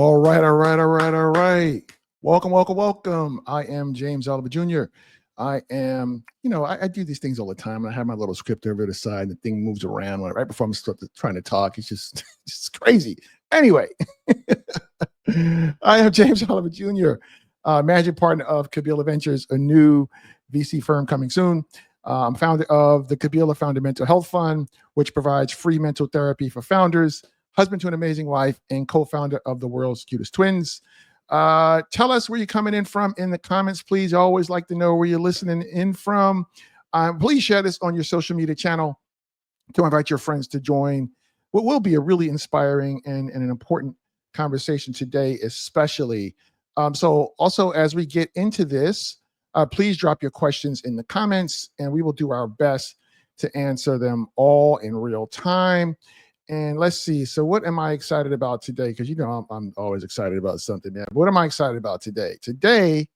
All right, all right, all right, all right. Welcome, welcome, welcome. I am James Oliver Jr. I am, I do these things all the time. And I have my little script over the side. And the thing moves around right before I'm trying to talk. It's just, just crazy. Anyway, I am James Oliver Jr., managing partner of Kabila Ventures, a new VC firm coming soon. I'm founder of the Kabila Founder Mental Health Fund, which provides free mental therapy for founders, husband to an amazing wife, and co-founder of the world's cutest twins. Tell us where you're coming in from in the comments, please. I always like to know where you're listening in from. Please share this on your social media channel to invite your friends to join what will be a really inspiring and an important conversation today, especially. So also, as we get into this, please drop your questions in the comments, and we will do our best to answer them all in real time. And let's see. So what am I excited about today? Because, I'm always excited about something, man. What am I excited about today? Today,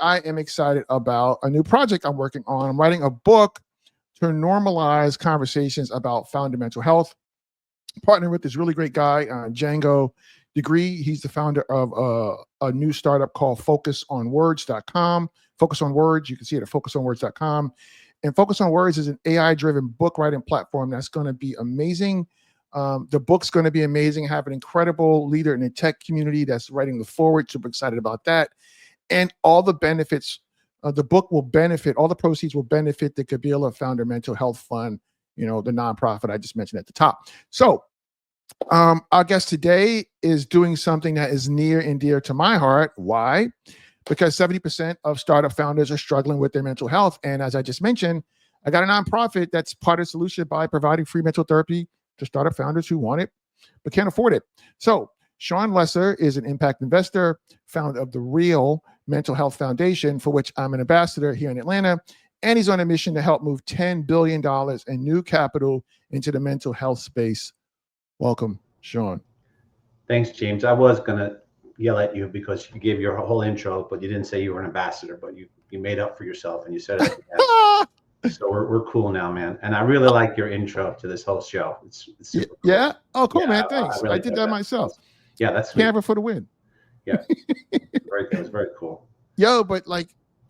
I am excited about a new project I'm working on. I'm writing a book to normalize conversations about fundamental health. Partnering with this really great guy, Django Degree. He's the founder of a new startup called FocusOnWords.com. Focus on Words. You can see it at FocusOnWords.com. And Focus on Words is an AI-driven book writing platform that's going to be amazing. The book's going to be amazing. Have an incredible leader in the tech community that's writing the forward. Super excited about that. And all the benefits, the book will benefit, all the proceeds will benefit the Kabila Founder Mental Health Fund, the nonprofit I just mentioned at the top. So our guest today is doing something that is near and dear to my heart. Why? Because 70% of startup founders are struggling with their mental health. And as I just mentioned, I got a nonprofit that's part of the solution by providing free mental therapy to startup founders who want it but can't afford it. So Shawn Lesser is an impact investor, founder of the Real Mental Health Foundation, for which I'm an ambassador here in Atlanta. And he's on a mission to help move $10 billion in new capital into the mental health space. Welcome, Shawn. Thanks, James. I was going to yell at you because you gave your whole intro, but you didn't say you were an ambassador, but you made up for yourself and you said it. So we're cool now, man. And I really like your intro to this whole show. It's super cool. Yeah. Oh, cool, man. Thanks. I did that myself. Yeah, that's sweet. Canva for the win. Yeah. It was very cool. Yo, but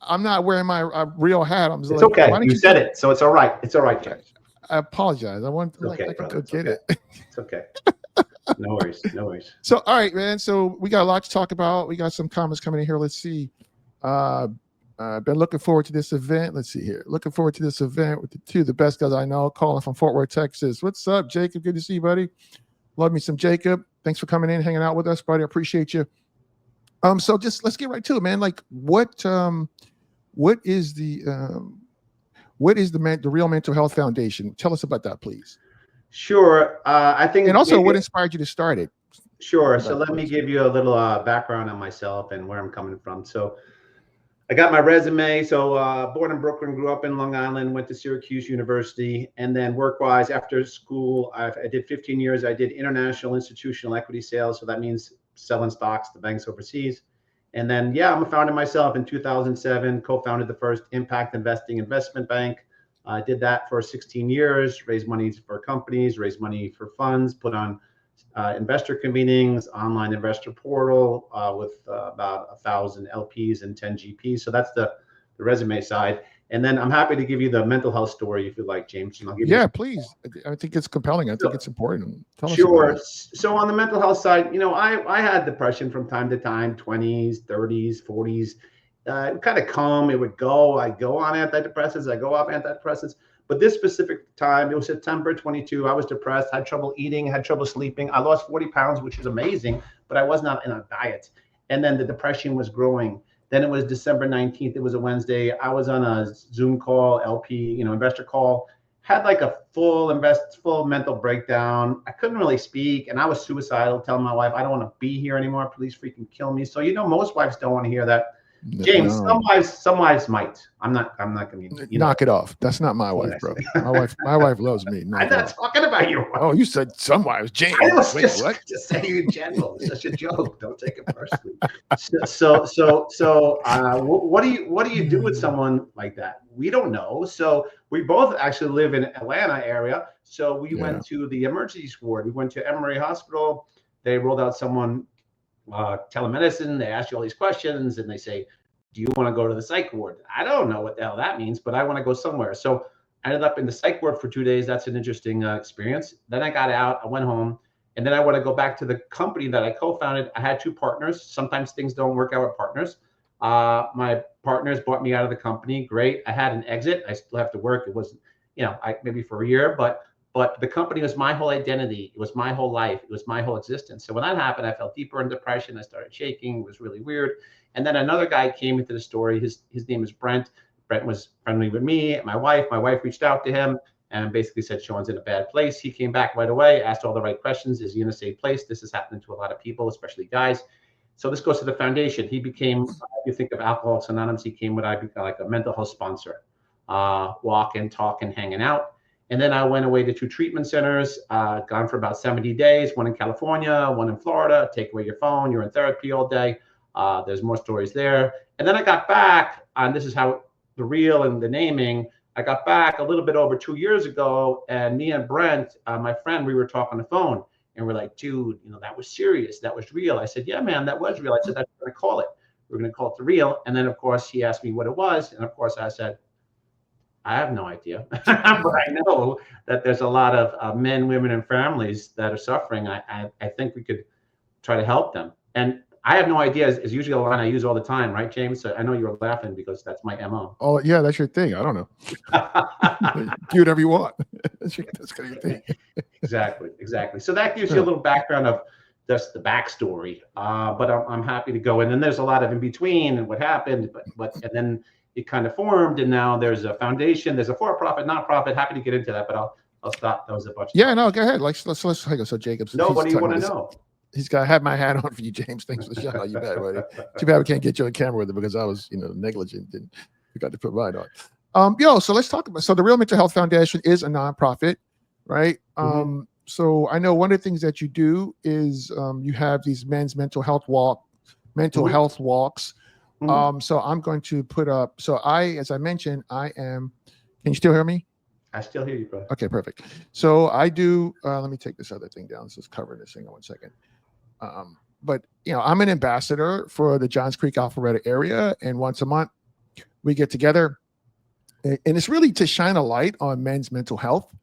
I'm not wearing my real hat. I'm just it's okay. You said it, so it's all right. It's all right, James. I apologize. I want to go get it. It's okay. No worries. No worries. So, all right, man. So we got a lot to talk about. We got some comments coming in here. Let's see. Been looking forward to this event. Let's see here. Looking forward to this event with two of the best guys I know, calling from Fort Worth, Texas. What's up, Jacob? Good to see you, buddy. Love me some Jacob. Thanks for coming in, hanging out with us, buddy. I appreciate you. So just let's get right to it, man. Like, what is the Real Mental Health Foundation? Tell us about that, please. Sure. I think, and also what inspired you to start it? Sure. So let me give you a little background on myself and where I'm coming from. So I got my resume. So born in Brooklyn, grew up in Long Island, went to Syracuse University, and then work-wise after school, I did 15 years. I did international institutional equity sales. So that means selling stocks to banks overseas. And then, I'm a founder myself. In 2007, co-founded the first impact investing investment bank. I did that for 16 years, raised money for companies, raised money for funds, put on investor convenings, online investor portal with about 1,000 LPs and 10 GPs. So that's the resume side. And then I'm happy to give you the mental health story if you like, James. And I'll give you please. I think it's compelling. I think it's important. Tell sure. So on the mental health side, I had depression from time to time, 20s, 30s, 40s. It would kind of come, it would go. I'd go on antidepressants, I go off antidepressants. But this specific time, it was September 22. I was depressed, had trouble eating, had trouble sleeping. I lost 40 pounds, which is amazing, but I was not in a diet. And then the depression was growing. Then it was December 19th. It was a Wednesday. I was on a Zoom call, LP, investor call, had like a full mental breakdown. I couldn't really speak. And I was suicidal, telling my wife, I don't want to be here anymore. Please freaking kill me. So, most wives don't want to hear that. James, some wives might. I'm not gonna knock it off. That's not my wife, bro. My wife loves me. I'm not talking about your wife. Oh, you said some wives, James. I was just saying in general. It's such a joke. Don't take it personally. So what do you do with someone like that? We don't know. So we both actually live in Atlanta area. So we went to the emergency ward. We went to Emory Hospital. They rolled out someone telemedicine. They ask you all these questions and they say, do you want to go to the psych ward? I don't know what the hell that means, but I want to go somewhere. So I ended up in the psych ward for 2 days. That's an interesting experience. Then I got out, I went home, and then I want to go back to the company that I co-founded. I had 2 partners. Sometimes things don't work out with partners. My partners bought me out of the company. Great. I had an exit. I still have to work. It was, maybe for a year, but the company was my whole identity. It was my whole life. It was my whole existence. So when that happened, I felt deeper in depression. I started shaking. It was really weird. And then another guy came into the story. His name is Brent. Brent was friendly with me, my wife. My wife reached out to him and basically said, Shawn's in a bad place. He came back right away, asked all the right questions. Is he in a safe place? This is happening to a lot of people, especially guys. So this goes to the foundation. He became, if you think of Alcoholics Anonymous, he came what I become like a mental health sponsor, walking, talking, hanging out. And then I went away to 2 treatment centers, gone for about 70 days, one in California, one in Florida. Take away your phone, you're in therapy all day. There's more stories there. And then I got back, and this is how the real and the naming, I got back a little bit over 2 years ago, and me and Brent, my friend, we were talking on the phone, and we're like, dude, that was serious. That was real. I said, yeah, man, that was real. I said, that's what we're going to call it. We're going to call it the real. And then, of course, he asked me what it was. And, of course, I said, I have no idea, but I know that there's a lot of men, women, and families that are suffering. I think we could try to help them. And I have no idea is usually a line I use all the time, right, James? So I know you're laughing because that's my MO. Oh, yeah, that's your thing. I don't know. Do whatever you want. That's kind of your thing. Exactly. So that gives you a little background of just the backstory. But I'm happy to go in. And there's a lot of in between and what happened, but and then it kind of formed, and now there's a foundation. There's a for-profit, not-profit. Happy to get into that, but I'll stop. That was a bunch. Yeah, no, go ahead. Let's hang on. So Jacobs. No, what do you want to know? He's got to have my hat on for you, James. Thanks for the shout out. You bet, buddy. Too bad we can't get you on camera with it because I was, negligent and forgot to put mine on. So let's talk about. So the Real Mental Health Foundation is a nonprofit, right? So I know one of the things that you do is you have these men's mental health health walks. So I'm going to put up. So as I mentioned, I am. Can you still hear me? I still hear you, bro. Okay, perfect. So I do. Let me take this other thing down. Let's just cover this thing in 1 second. But I'm an ambassador for the Johns Creek Alpharetta area, and once a month we get together, and it's really to shine a light on men's mental health.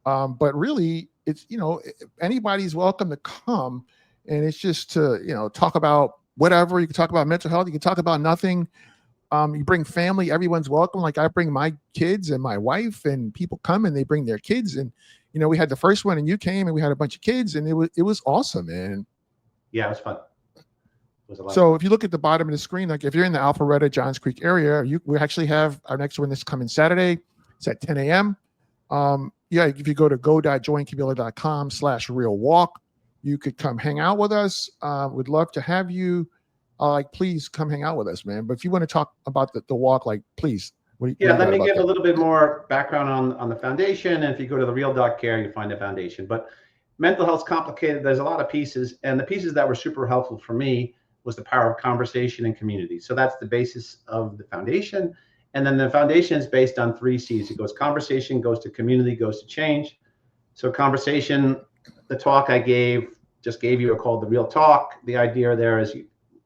But really, it's anybody's welcome to come, and it's just to talk about whatever. You can talk about mental health. You can talk about nothing. You bring family. Everyone's welcome. Like I bring my kids and my wife, and people come and they bring their kids. And we had the first one, and you came, and we had a bunch of kids, and it was awesome, man. Yeah, it was fun. It was a lot. So if you look at the bottom of the screen, like if you're in the Alpharetta, Johns Creek area, we actually have our next one this coming Saturday. It's at 10 a.m. If you go to go.joinkabila.com/real walk, you could come hang out with us. We'd love to have you. Please come hang out with us, man. But if you want to talk about the walk, please. Let me give a little bit more background on the foundation. And if you go to the real.care, you find the foundation. But mental health's complicated. There's a lot of pieces. And the pieces that were super helpful for me was the power of conversation and community. So that's the basis of the foundation. And then the foundation is based on 3 C's. It goes conversation, goes to community, goes to change. So conversation, the talk I just gave you called The Real Talk. The idea there is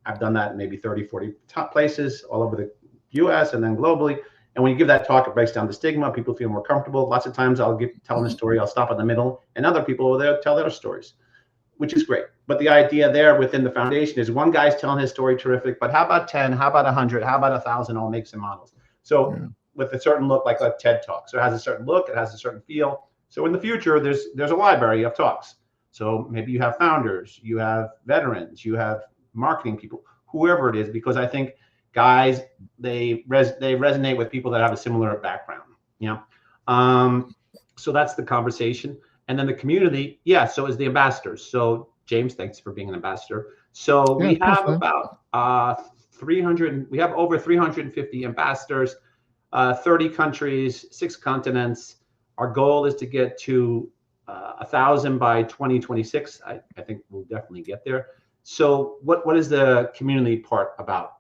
I've done that in maybe 30, 40 top places all over the US and then globally. And when you give that talk, it breaks down the stigma. People feel more comfortable. Lots of times I'll telling a story, I'll stop in the middle, and other people will there tell their stories, which is great. But the idea there within the foundation is one guy's telling his story, terrific. But how about 10? How about 100? How about 1,000? All makes and models. So with a certain look, like a TED Talk. So it has a certain look, it has a certain feel. So in the future, there's a library of talks. So maybe you have founders, you have veterans, you have marketing people, whoever it is, because I think guys, they resonate with people that have a similar background. So that's the conversation. And then the community, so is the ambassadors. So James, thanks for being an ambassador. So we have about 300, we have over 350 ambassadors, 30 countries, 6 continents. Our goal is to get to 1,000 by 2026. I think we'll definitely get there. So what is the community part about?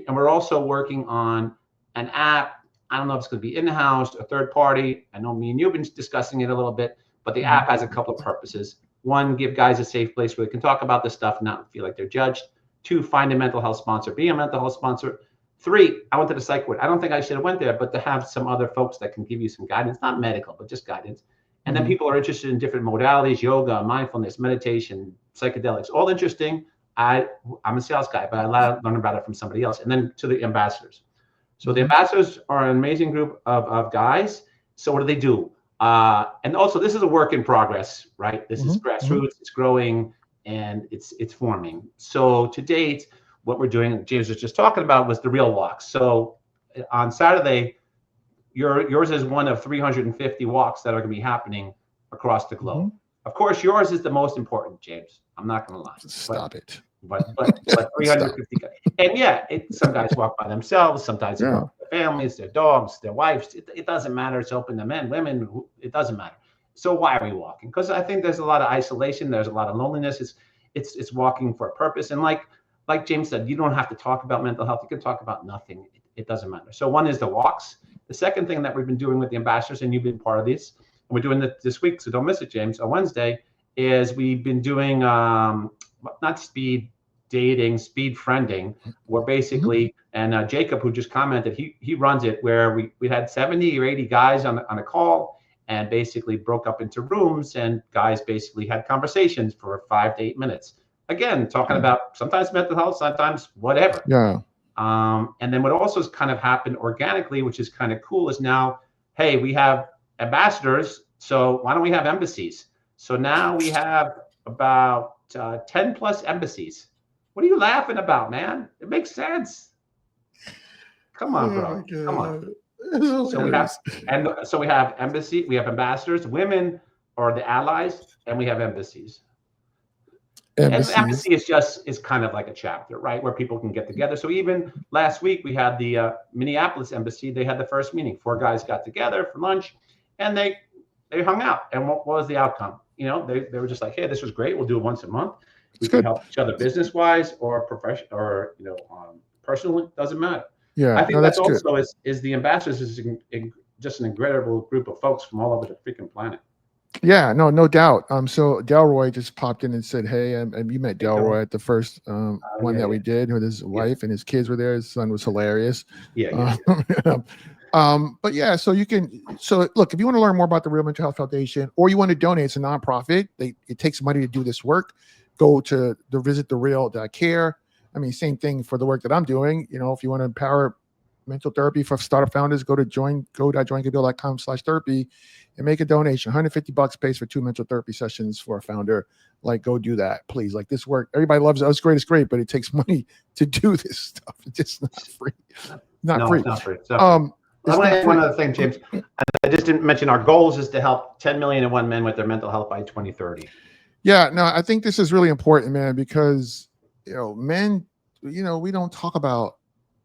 And we're also working on an app. I don't know if it's going to be in-house or third party. I know me and you've been discussing it a little bit, but the app has a couple of purposes. One, give guys a safe place where they can talk about this stuff and not feel like they're judged. 2, find a mental health sponsor, be a mental health sponsor. 3, I went to the psych ward. I don't think I should have went there, but to have some other folks that can give you some guidance, not medical, but just guidance. And then people are interested in different modalities, yoga, mindfulness, meditation, psychedelics, all interesting. I'm a sales guy, but I learn about it from somebody else. And then to the ambassadors. So the ambassadors are an amazing group of guys. So what do they do? And also, this is a work in progress, right? This is grassroots, it's growing, and it's forming. So to date, what we're doing, James was just talking about, was the real walks. So on Saturday, yours is one of 350 walks that are going to be happening across the globe. Of course, yours is the most important, James. I'm not going to lie. Stop it. But 350 guys. And yeah, some guys walk by themselves. Sometimes they walk with their families, their dogs, their wives. It doesn't matter. It's open to men, women. It doesn't matter. So why are we walking? Because I think there's a lot of isolation. There's a lot of loneliness. It's walking for a purpose. And like James said, you don't have to talk about mental health. You can talk about nothing. It doesn't matter. So one is the walks. The second thing that we've been doing with the ambassadors, and you've been part of this, and we're doing it this week, so don't miss it, James, on Wednesday, is we've been doing not speed dating, speed friending, where basically, and Jacob, who just commented, he runs it, where we had 70 or 80 guys on a call, and basically broke up into rooms, and guys basically had conversations for 5 to 8 minutes. Again, talking about sometimes mental health, sometimes whatever. Yeah. And then what also has kind of happened organically, which is kind of cool, is now, hey, we have ambassadors, so why don't we have embassies? So now we have about 10 plus embassies. What are you laughing about, man? It makes sense. Come on, bro. Come on. So we have embassy, we have ambassadors, women are the allies, and we have embassies. And embassy is kind of like a chapter, right, where people can get together. So even last week we had the Minneapolis embassy. They had the first meeting. 4 guys got together for lunch, and they hung out. And what was the outcome? You know, they were just like, hey, this was great. We'll do it once a month. We can help each other business wise or professional or personally. Doesn't matter. Yeah, I think that's also is the ambassadors is just an incredible group of folks from all over the freaking planet. Yeah, no doubt. So Delroy just popped in and said, "Hey, and you met Delroy at the first one that we did, with his wife and his kids were there. His son was hilarious." But yeah, so you can. So look, if you want to learn more about the Real Mental Health Foundation, or you want to donate, it's a nonprofit. It takes money to do this work. Go to visit thereal.care. I mean, same thing for the work that I'm doing. You know, if you want to empower mental therapy for startup founders, go to go.joinkabeel.com/therapy and make a donation. $150 pays for 2 mental therapy sessions for a founder. Like, go do that, please. Like, this work, everybody loves it. It's great, but it takes money to do this stuff. It's just not free. Not free. It's not free. I want to add one other thing, James. I just didn't mention our goals is to help 10 million and 1 men with their mental health by 2030. Yeah, no, I think this is really important, man, because men, we don't talk about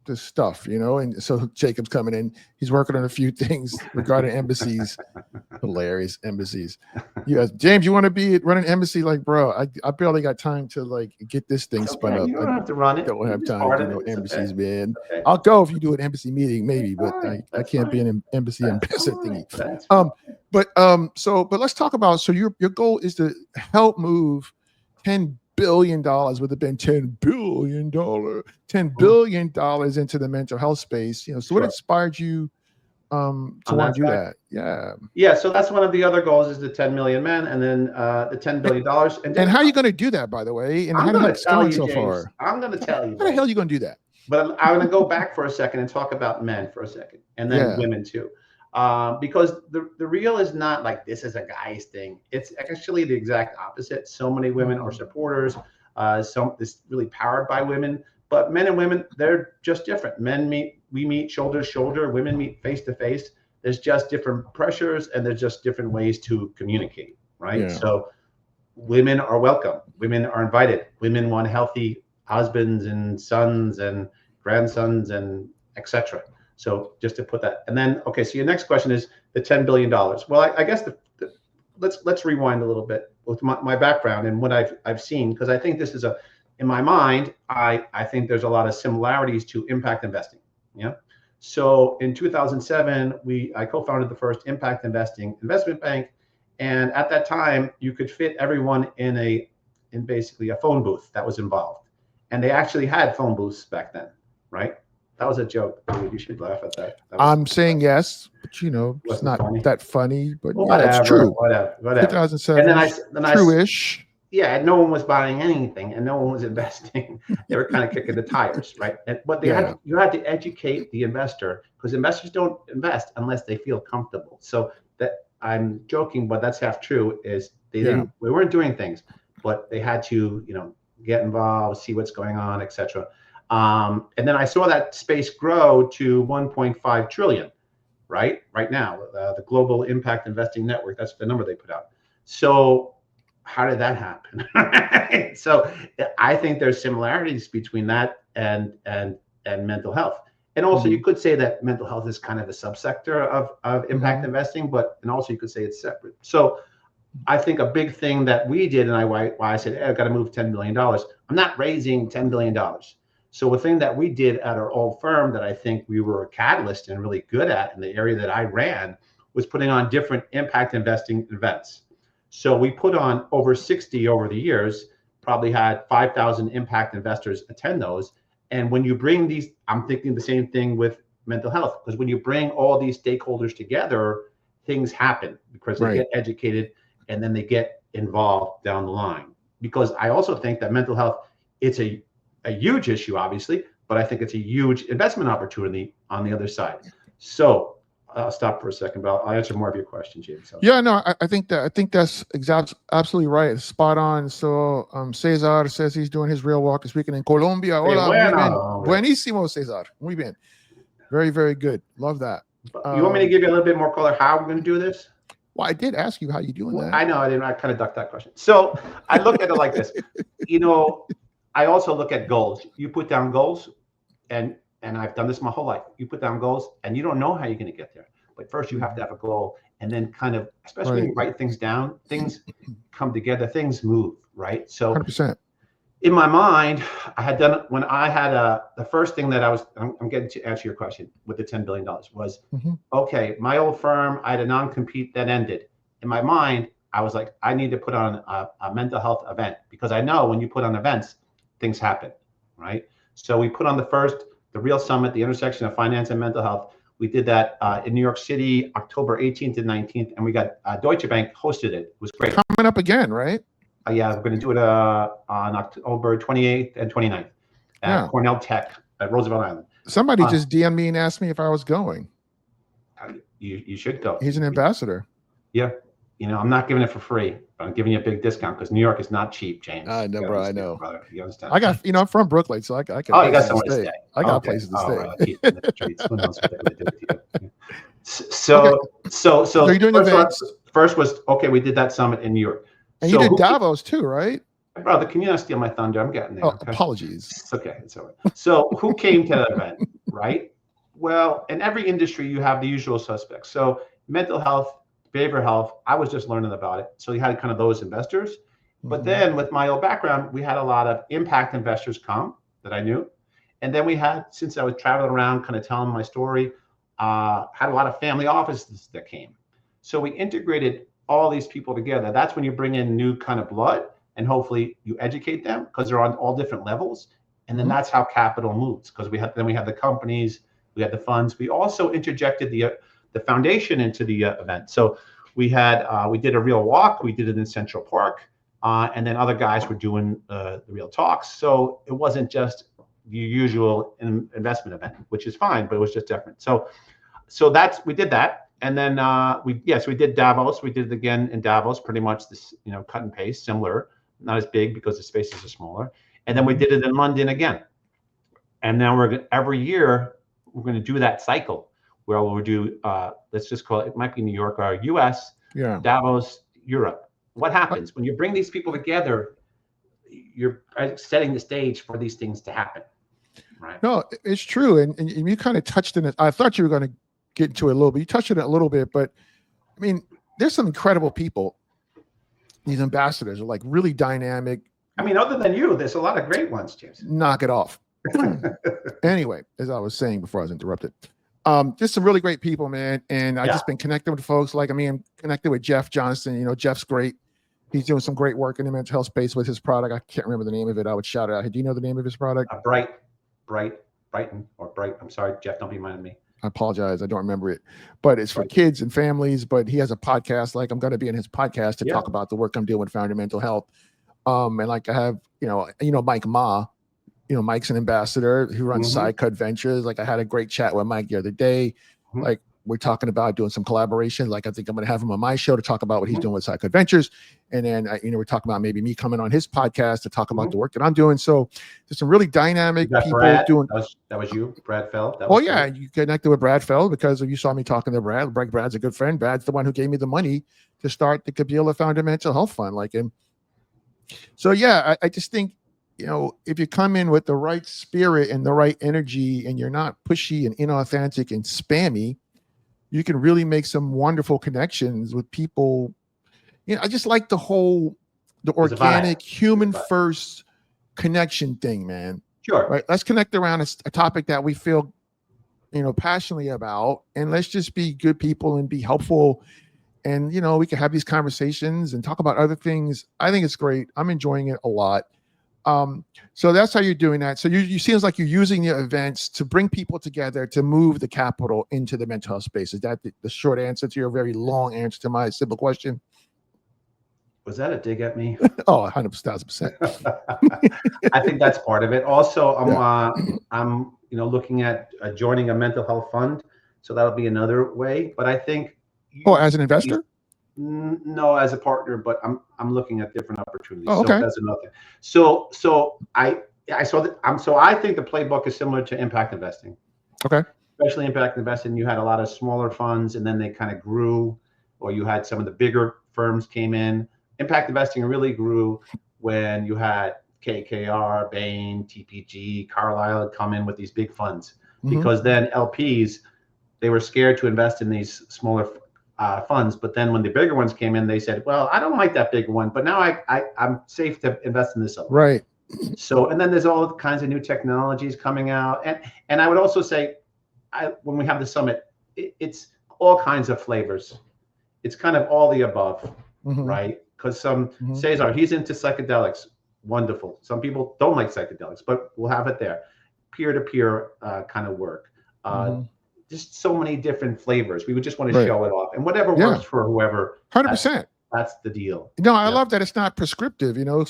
this stuff, and so Jacob's coming in. He's working on a few things regarding embassies. Hilarious embassies. Yes, James, you want to be running embassy? Like, bro, I barely got time to get this thing spun up. You don't have to run it. Don't have time to do no embassies, man. Okay. I'll go if you do an embassy meeting, maybe, but I can't be an embassy ambassador thingy. But let's talk about. So your goal is to help move $10 billion, would have been $10 billion into the mental health space. So what inspired you to want to do that? Yeah. So that's one of the other goals is the 10 million men, and then the $10 billion. And how are you going to do that, by the way? And how the heck's going so far? I'm going to tell you. How the hell are you going to do that? But I'm going to go back for a second and talk about men for a second, and then women too. Because the real is not like this is a guy's thing. It's actually the exact opposite. So many women are supporters. It's really powered by women, but men and women, they're just different. We meet shoulder to shoulder. Women meet face to face. There's just different pressures, and there's just different ways to communicate, right? Yeah. So women are welcome. Women are invited. Women want healthy husbands and sons and grandsons and etc. So just to put that, and then, okay, so your next question is the $10 billion. Well, I guess let's rewind a little bit with my background and what I've seen, because I think this is in my mind, I think there's a lot of similarities to impact investing. Yeah. So in 2007, I co-founded the first impact investing investment bank. And at that time, you could fit everyone in basically a phone booth that was involved. and they actually had phone booths back then, right? That was a joke. You should laugh at that. I'm saying yes, but it's wasn't not funny. that funny. But Well, yeah, it's true. whatever. 2007, And true-ish. yeah, and no one was buying anything, and no one was investing. They were kind of kicking the tires, right? But Yeah. you had to educate the investor, because investors don't invest unless they feel comfortable. So that, I'm joking, but that's half true. Is we weren't doing things, but they had to get involved, see what's going on, etc. And then I saw that space grow to 1.5 trillion, right now, the Global Impact Investing Network. That's the number they put out. So how did that happen? So I think there's similarities between that and mental health. And also you could say that mental health is kind of a subsector of impact investing, and also you could say it's separate. So I think a big thing that we did, and why I said, hey, I've got to move $10 billion. I'm not raising $10 billion. So a thing that we did at our old firm that I think we were a catalyst and really good at in the area that I ran was putting on different impact investing events. So we put on over 60 over the years, probably had 5,000 impact investors attend those. And when you bring these, I'm thinking the same thing with mental health, because when you bring all these stakeholders together, things happen because they get educated and then they get involved down the line. Because I also think that mental health, it's a huge issue, obviously, but I think it's a huge investment opportunity on the other side. So I'll stop for a second, but I'll answer more of your questions, James. So. Yeah, no, I think that's absolutely right. Spot on. So Cesar says he's doing his real walk this weekend in Colombia. Hola, muy bien. Buenísimo, Cesar. Muy bien. Very, very good. Love that. You want me to give you a little bit more color how we're going to do this? Well, I did ask you how you doing that. I know. I kind of ducked that question. So I look at it like this. I also look at goals. You put down goals, and I've done this my whole life. You put down goals, and you don't know how you're going to get there. But first, you have to have a goal, and then kind of, especially when you write things down, things come together, things move, right? So 100%. In my mind, I had done, when I had the first thing that I'm getting to answer your question with the $10 billion was, okay, my old firm, I had a non-compete that ended. In my mind, I was like, I need to put on a mental health event, because I know when you put on events, things happen, right? So we put on the real summit, the intersection of finance and mental health. We did that in New York City, October 18th and 19th, and we got Deutsche Bank hosted it. It was great. Coming up again, right? Yeah, we're going to do it on October 28th and 29th at Cornell Tech at Roosevelt Island. Somebody just DM'd me and asked me if I was going. You should go. He's an ambassador. Yeah. I'm not giving it for free, but I'm giving you a big discount because New York is not cheap, James. I know, bro. I know. Brother. You understand? I got, I'm from Brooklyn, so I can. Oh, you got somewhere to stay. I got places to stay. Right. Who knows what they're going to do with you? So you're doing events. First was, okay, we did that summit in New York. And you did Davos too, right? Brother, can you not steal my thunder? I'm getting there. Oh, okay? Apologies. It's okay. It's all right. So who came to that event, right? Well, in every industry, you have the usual suspects. So mental health, behavioral health, I was just learning about it. So you had kind of those investors. But then with my old background, we had a lot of impact investors come that I knew. And then we had, since I was traveling around kind of telling my story, had a lot of family offices that came. So we integrated all these people together. That's when you bring in new kind of blood, and hopefully you educate them because they're on all different levels. And then that's how capital moves, because we had the companies, we had the funds. We also interjected the foundation into the event. So we did a real walk. We did it in Central Park, and then other guys were doing the real talks. So it wasn't just the usual investment event, which is fine, but it was just different. So we did that. And then we did Davos. We did it again in Davos, pretty much this, cut and paste, similar, not as big because the spaces are smaller. And then we did it in London again. And now every year we're going to do that cycle where we'll do, let's just call it might be New York or US, Davos, Europe. What happens when you bring these people together? You're setting the stage for these things to happen, right? No, it's true. And you kind of touched on it. I thought you were going to get into it a little bit. You touched on it a little bit, but I mean, there's some incredible people. These ambassadors are like really dynamic. I mean, other than you, there's a lot of great ones, James. Knock it off. Anyway, as I was saying before I was interrupted, just some really great people, man. And I just been connected with folks. Like, I'm connected with Jeff Johnson. Jeff's great. He's doing some great work in the mental health space with his product. I can't remember the name of it. I would shout it out. Do you know the name of his product? Brighton. I'm sorry, Jeff. Don't be mad at me. I apologize. I don't remember it, but it's for kids and families. But he has a podcast. Like I'm going to be in his podcast to talk about the work I'm doing with Founder Mental Health. And like I have, Mike Ma, Mike's an ambassador who runs Side Cut Ventures. Like I had a great chat with Mike the other day. Like we're talking about doing some collaboration. Like I think I'm going to have him on my show to talk about what he's doing with Side Cut Ventures. And then, we're talking about maybe me coming on his podcast to talk about the work that I'm doing. So there's some really dynamic people doing. That was you, Brad Feld. You connected with Brad Feld because you saw me talking to Brad. Brad's a good friend. Brad's the one who gave me the money to start the Kabila Founder Mental Health Fund. Like him. So yeah, I just think, if you come in with the right spirit and the right energy and you're not pushy and inauthentic and spammy, you can really make some wonderful connections with people. I just like the organic human first connection thing, man. Sure. Right. Let's connect around a topic that we feel, passionately about, and let's just be good people and be helpful. And, we can have these conversations and talk about other things. I think it's great. I'm enjoying it a lot. So that's how you're doing that. So you seems like you're using your events to bring people together to move the capital into the mental health space. Is that the short answer to your very long answer to my simple question? Was that a dig at me? Oh, 100,000%. I think that's part of it. Also, I'm looking at joining a mental health fund, so that'll be another way. But I think as an investor? No, as a partner, but I'm looking at different opportunities. Oh, okay. So that's another thing. So I saw that. So I think the playbook is similar to impact investing. Okay. Especially impact investing, you had a lot of smaller funds, and then they kind of grew, or you had some of the bigger firms came in. Impact investing really grew when you had KKR, Bain, TPG, Carlyle come in with these big funds, because then LPs, they were scared to invest in these smaller funds. But then when the bigger ones came in, they said, well, I don't like that big one, but now I'm safe to invest in this other. Right. So, and then there's all kinds of new technologies coming out. And I would also say, when we have the summit, it's all kinds of flavors. It's kind of all the above, right? Because some Cesar, he's into psychedelics. Wonderful. Some people don't like psychedelics, but we'll have it there. Peer-to-peer kind of work. Just so many different flavors. We would just want to show it off, and whatever works for whoever. 100%. That's the deal. No, I love that it's not prescriptive. No.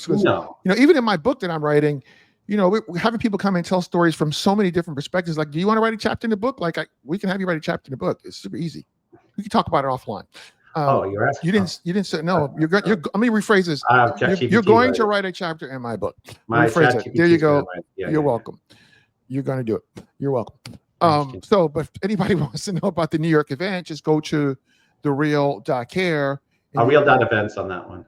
Even in my book that I'm writing, we're having people come and tell stories from so many different perspectives. Like, do you want to write a chapter in the book? Like, we can have you write a chapter in the book. It's super easy. We can talk about it offline. You're asking. You didn't say no. You're let me rephrase this. You're going to write a chapter in my book. Rephrase it. There you go. You're welcome. You're going to do it. You're welcome. So, but if anybody wants to know about the New York event, just go to thereal.care. Real.events on that one.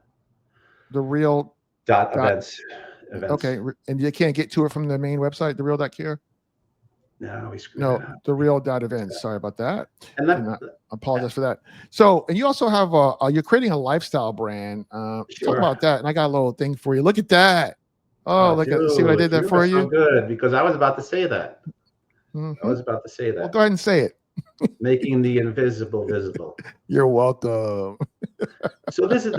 The real events. Okay, and you can't get to it from the main website, thereal.care. No, we screwed it up. The real.events. Sorry about that. And I apologize for that. So, and you also have you're creating a lifestyle brand. Talk about that. And I got a little thing for you. Look at that. See what I did there for you? So good, because I was about to say that. I was about to say that. Well, go ahead and say it. Making the invisible visible. You're welcome. So this is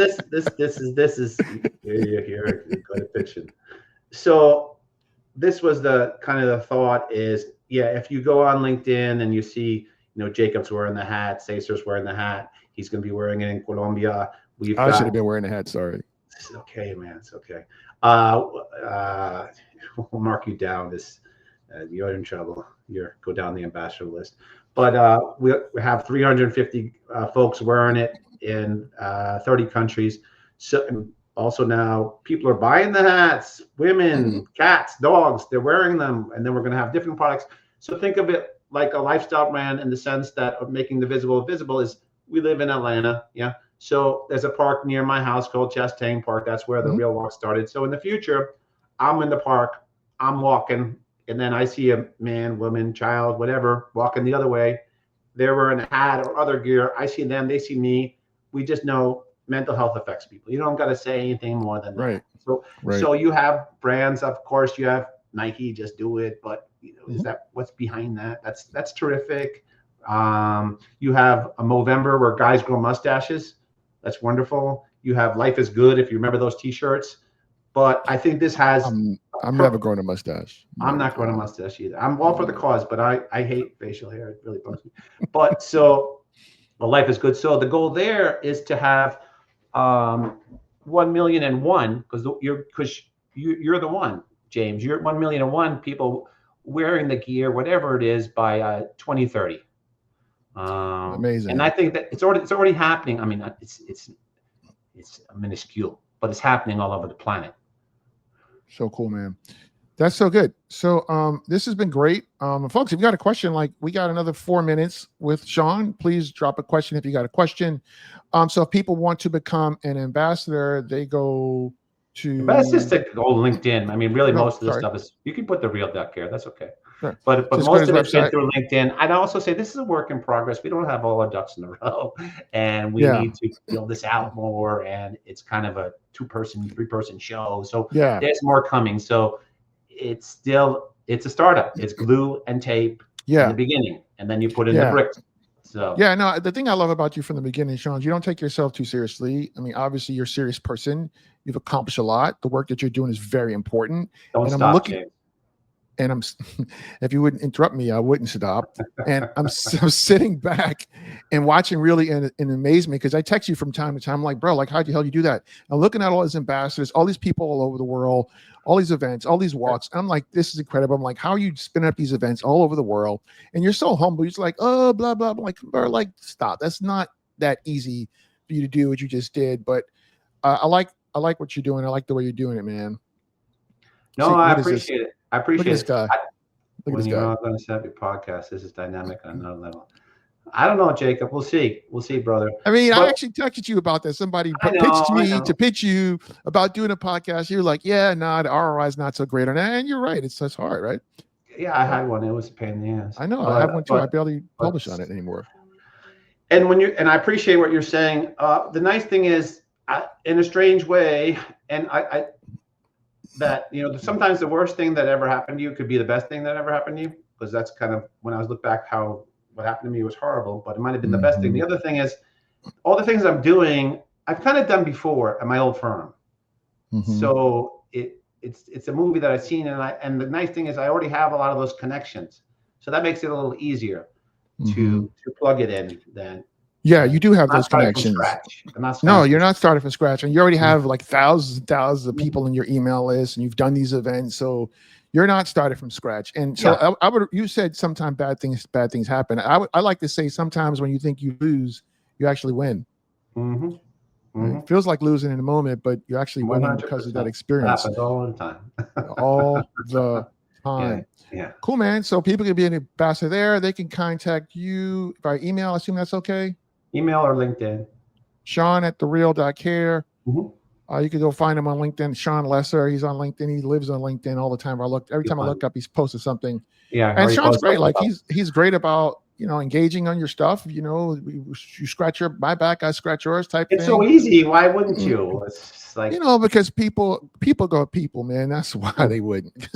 here go to fiction. So this was the kind of the thought is, if you go on LinkedIn and you see, Jacob's wearing the hat, Cesar's wearing the hat, he's going to be wearing it in Colombia. I should have been wearing the hat. Sorry. It's okay, man. It's okay. We'll mark you down. You're in trouble. Go down the ambassador list. But we have 350 folks wearing it in 30 countries. So, and also now people are buying the hats, women, cats, dogs, they're wearing them. And then we're going to have different products. So think of it like a lifestyle brand in the sense that of making the visible is we live in Atlanta. Yeah. So there's a park near my house called Chastain Park. That's where the Real Walk started. So in the future, I'm in the park, I'm walking, and then I see a man, woman, child, whatever, walking the other way. They're wearing a hat or other gear. I see them, they see me. We just know mental health affects people. You don't got to say anything more than that. So you have brands, of course, you have Nike, just do it. But is that what's behind that? That's terrific. You have a Movember where guys grow mustaches. That's wonderful. You have Life is Good, if you remember those T-shirts. But I think this has. I'm never growing a mustache. I'm not growing a mustache either. I'm all for the cause, but I hate facial hair. It really bugs me. But so, well, Life is Good. So the goal there is to have 1,000,001, because you're the one, James. You're 1,000,001 people wearing the gear, whatever it is, by 2030. Amazing. And I think that it's already happening. I mean, it's minuscule, but it's happening all over the planet. So cool, man. That's so good. So this has been great. Folks, if you got a question, like we got another 4 minutes with Shawn, please drop a question if you got a question. So if people want to become an ambassador, they go to... The best is to go LinkedIn. I mean, really, most of the sorry. stuff is, you can put the real duck here. That's okay. Sure. But Just most go to of his it's been website. through LinkedIn. I'd also say this is a work in progress. We don't have all our ducks in a row, and we need to build this out more. And it's kind of a 2-person, 3-person show. So there's more coming. So it's a startup. It's glue and tape in the beginning, and then you put in the bricks. So no, the thing I love about you from the beginning, Shawn, is you don't take yourself too seriously. I mean, obviously you're a serious person. You've accomplished a lot. The work that you're doing is very important. Don't stop, James. And I'm, if you wouldn't interrupt me, I wouldn't stop. And I'm sitting back and watching really in amazement, because I text you from time to time. I'm like, bro, like, how the hell do you do that? I'm looking at all these ambassadors, all these people all over the world, all these events, all these walks. And I'm like, this is incredible. I'm like, how are you spinning up these events all over the world? And you're so humble. You're just like, oh, blah, blah, blah. Like, bro, like, stop. That's not that easy for you to do what you just did. But I like what you're doing. I like the way you're doing it, man. No, I appreciate it. I appreciate this guy. When you're not going to set up your podcast, this is dynamic on another level. I don't know, Jacob. We'll see. We'll see, brother. I mean, I actually texted you about that. Somebody pitched me to pitch you about doing a podcast. You're like, yeah, no, the ROI is not so great on that. And you're right. It's hard, right? Yeah, I had one. It was a pain in the ass. I know. I have one too. I barely publish on it anymore. And I appreciate what you're saying. The nice thing is, in a strange way, and that, sometimes the worst thing that ever happened to you could be the best thing that ever happened to you, because that's kind of, when I was look back, what happened to me was horrible, but it might have been the best thing. The other thing is, all the things I'm doing, I've kind of done before at my old firm. So it's a movie that I've seen, and the nice thing is I already have a lot of those connections, so that makes it a little easier to plug it in then. Yeah, you do have those connections. No, you're not starting from scratch, and you already have like thousands and thousands of people in your email list, and you've done these events, so you're not started from scratch. And so you said sometimes bad things happen. I like to say sometimes when you think you lose, you actually win. It feels like losing in the moment, but you actually win because of that experience. It happens all the time. All the time. Yeah. Cool, man. So people can be an ambassador there. They can contact you by email. I assume that's okay. Email or LinkedIn. Shawn@thereal.care. You can go find him on LinkedIn. Shawn Lesser. He's on LinkedIn. He lives on LinkedIn all the time. Every time I look up, he's posted something. Yeah. And Shawn's great. Like he's great about, engaging on your stuff. You scratch my back, I scratch yours type thing. It's so easy. Why wouldn't you? It's like, because people go people, man. That's why they wouldn't.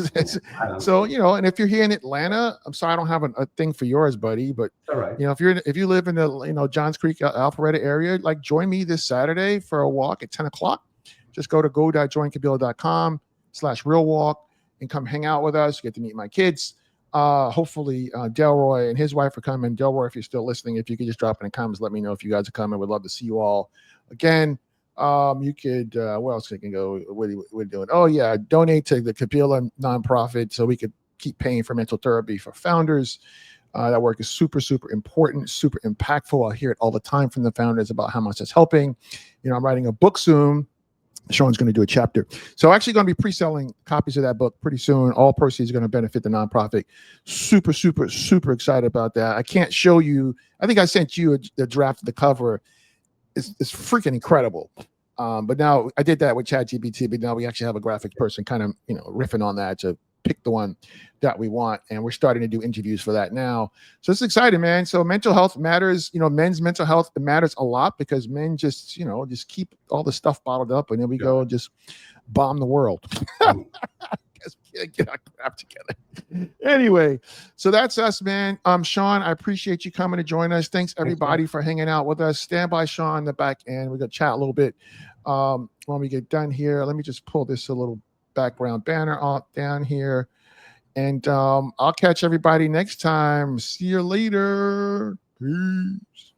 So, and if you're here in Atlanta, I'm sorry, I don't have a thing for yours, buddy. But all right. If you live in the Johns Creek, Alpharetta area, like join me this Saturday for a walk at 10 o'clock. Just go to go.joinkabila.com/real walk and come hang out with us. Get to meet my kids. Hopefully Delroy and his wife are coming. Delroy, if you're still listening, if you could just drop in the comments, let me know if you guys are coming. We'd love to see you all again. You could where else can go? What are we doing? Oh yeah, donate to the Kabila nonprofit so we could keep paying for mental therapy for founders. That work is super, super important, super impactful. I hear it all the time from the founders about how much it's helping. I'm writing a book soon. Shawn's going to do a chapter. So actually going to be pre-selling copies of that book pretty soon. All proceeds are going to benefit the nonprofit. Super, super, super excited about that. I can't show you. I think I sent you the draft of the cover. It's freaking incredible. But now I did that with ChatGPT, but now we actually have a graphics person kind of, riffing on that to pick the one that we want. And we're starting to do interviews for that now. So it's exciting, man. So mental health matters, men's mental health matters a lot because men just keep all the stuff bottled up and then we go just bomb the world. Get our crap together. Anyway, so that's us, man. Shawn, I appreciate you coming to join us. Thanks everybody for hanging out with us. Stand by Shawn in the back end. We're gonna chat a little bit When we get done here, let me just pull this a little background banner off down here. And I'll catch everybody next time. See you later. Peace.